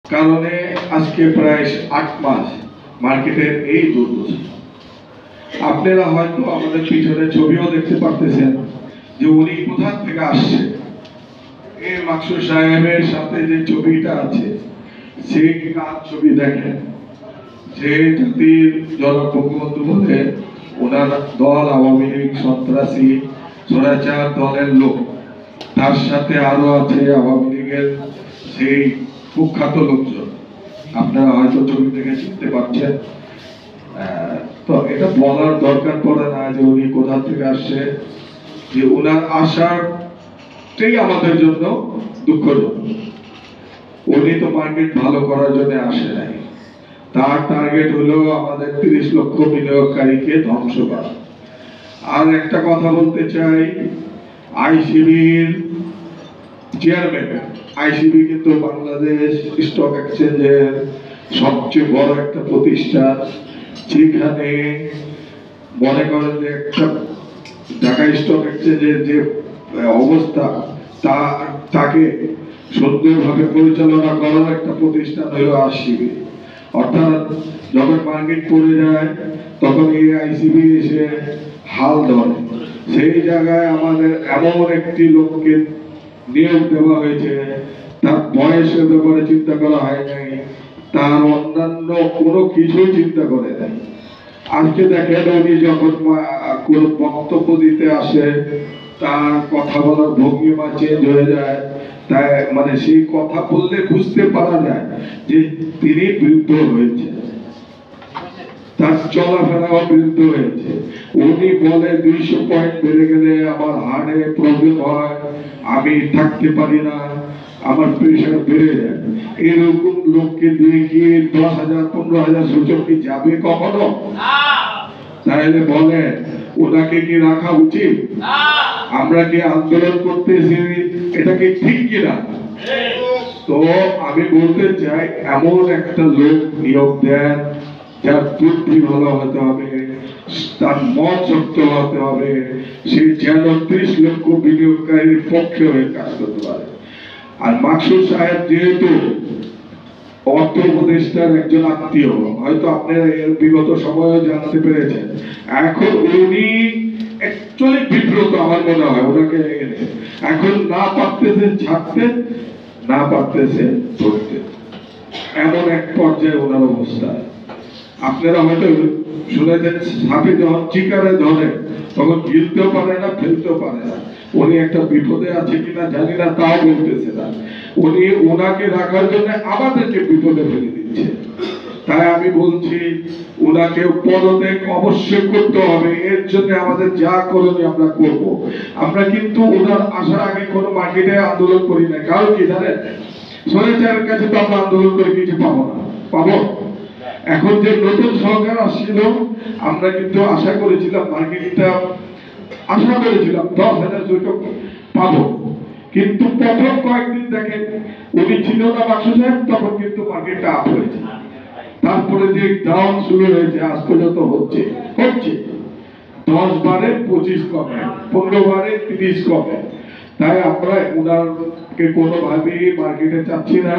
কারণে আজকে প্রায় ৮ মাস মার্কেটের এই দুর্দশা। আপনারা হয়তো আমাদের পিছনে ছবিও দেখতে পারতেছেন যে উনি কোথা থেকে আসছে। এই মাকসুদ সাহেবের সাথে যে ছবিটা আছে সেই কার ছবি দেখেন, যে জাতির জনক বঙ্গবন্ধু বলে ওনার দল আওয়ামী লীগ সন্ত্রাসী স্বৈরাচার দলের লোক, তার সাথে আরো আছে আওয়ামী লীগের সেই কুখ্যাত লোকজন। আপনারা হয়তো ছবি দেখে চিনতে পারছেন। তো এটা বলার দরকার পড়ে না যে উনি কোথা থেকে আসছে, যে ওনার আসাটাই আমাদের জন্য দুঃখজনক। উনি তো মার্কেট ভালো করার জন্য আসে নাই, তার টার্গেট হলো আমাদের 30 লক্ষ বিনিয়োগকারীকে ধ্বংস করা। আর একটা কথা বলতে চাই, আইসিবির চেয়ারম্যান, আইসিবি কিন্তু বাংলাদেশ স্টক এক্সচেঞ্জের সবচেয়ে বড় একটা প্রতিষ্ঠান। যেখানে মনে করেন যে একটা ঢাকা স্টক এক্সচেঞ্জের যে অবস্থা, তাকে সুন্দরভাবে পরিচালনা করার একটা প্রতিষ্ঠান হলো আইসিবি। অর্থাৎ যখন মার্কেট পড়ে যায় তখন এই আইসিবি এসে হাল ধরে। সেই জায়গায় আমাদের এমন একটি লোককে নিয়োগ দেওয়া হয়েছে, তার বয়সের ব্যাপারে চিন্তা করা হয় নাই, তার অন্যান্য কোনো কিছুই চিন্তা করে নাই। আজকে দেখেন উনি যখন কোন বক্তব্য দিতে আসে, তার কথা বলার ভঙ্গিমা চেঞ্জ হয়ে যায়। তাই মানে সেই কথা বললে বুঝতে পারা যায় যে তিনি বৃদ্ধ হয়েছে, তার চলাফেরাও বৃদ্ধ হয়েছে। উনি বলে 200 পয়েন্ট বেড়ে গেলে আমার হার্টে প্রবলেম হয়, আমি থাকতে পারি না, আমার প্রেশার বেড়ে যায়। এরকম লোককে দিয়ে কি 10,000 15,000 সূচক কি যাবে কখনো? তাহলে বলে ওনাকে কি রাখা উচিত? আমরা কি আন্দোলন করতেছি, এটা কি ঠিক কিনা? তো আমি বলতে চাই, এমন একটা লোক নিয়োগ দেন যার বুদ্ধি ভালো হতে হবে, তার মত শক্ত হতে হবে, সে যেন 30 লক্ষ বিনিয়োগকারীর পক্ষে হয়ে কাজ করতে পারে। আর মাকসুদ সাহেব যেহেতু অর্থ উপদেষ্টার একজন আত্মীয়, হয়তো আপনারা এর বিগত সময়ে জানতে পেরেছেন, এখন উনি অ্যাকচুয়ালি বিব্রত আমার মনে হয় ওনাকে এখন না পারতেছেন ছাড়তে, না পারতেছে ধরতে, এমন এক পর্যায়ে ওনার অবস্থা। আপনারা হয়তো শুনেছেন সাপে যখন চিকারে ধরে তখন গিলতেও পারে না, ফেলতেও পারে না। উনি একটা বিপদে আছে কিনা জানি না, তাও বলতেছে না। উনি ওনাকে রাখার জন্য আমাদেরকে বিপদে ফেলে দিচ্ছে। তাই আমি বলছি ওনাকে পদত্যাগ অবশ্যই করতে হবে। এর জন্য আমাদের যা করণীয় আমরা করব। আমরা কিন্তু ওনার আসার আগে কোনো মার্কেটে আন্দোলন করি না। কারণ কি জানেন, স্বৈরাচারের কাছে তো আমরা আন্দোলন করে কিছু পাবো না, পাবো? এখন যে নতুন সরকার আসছিল, আমরা কিন্তু আশা করেছিলাম মার্কেটটা, আশা করেছিলাম 10,000 সূচক পাবো। কিন্তু প্রথম কয়েকদিন দেখেন উনি ছিল না মাকসুদ সাহেব, তখন কিন্তু মার্কেটটা আপ হয়েছে। তারপরে যে ডাউন শুরু হয়েছে, আজ পর্যন্ত হচ্ছে 10 বারে 25 কমে, 15 বারে 30 কমে। তাই আমরা ওনাকে কোনোভাবেই মার্কেটে চাচ্ছি না।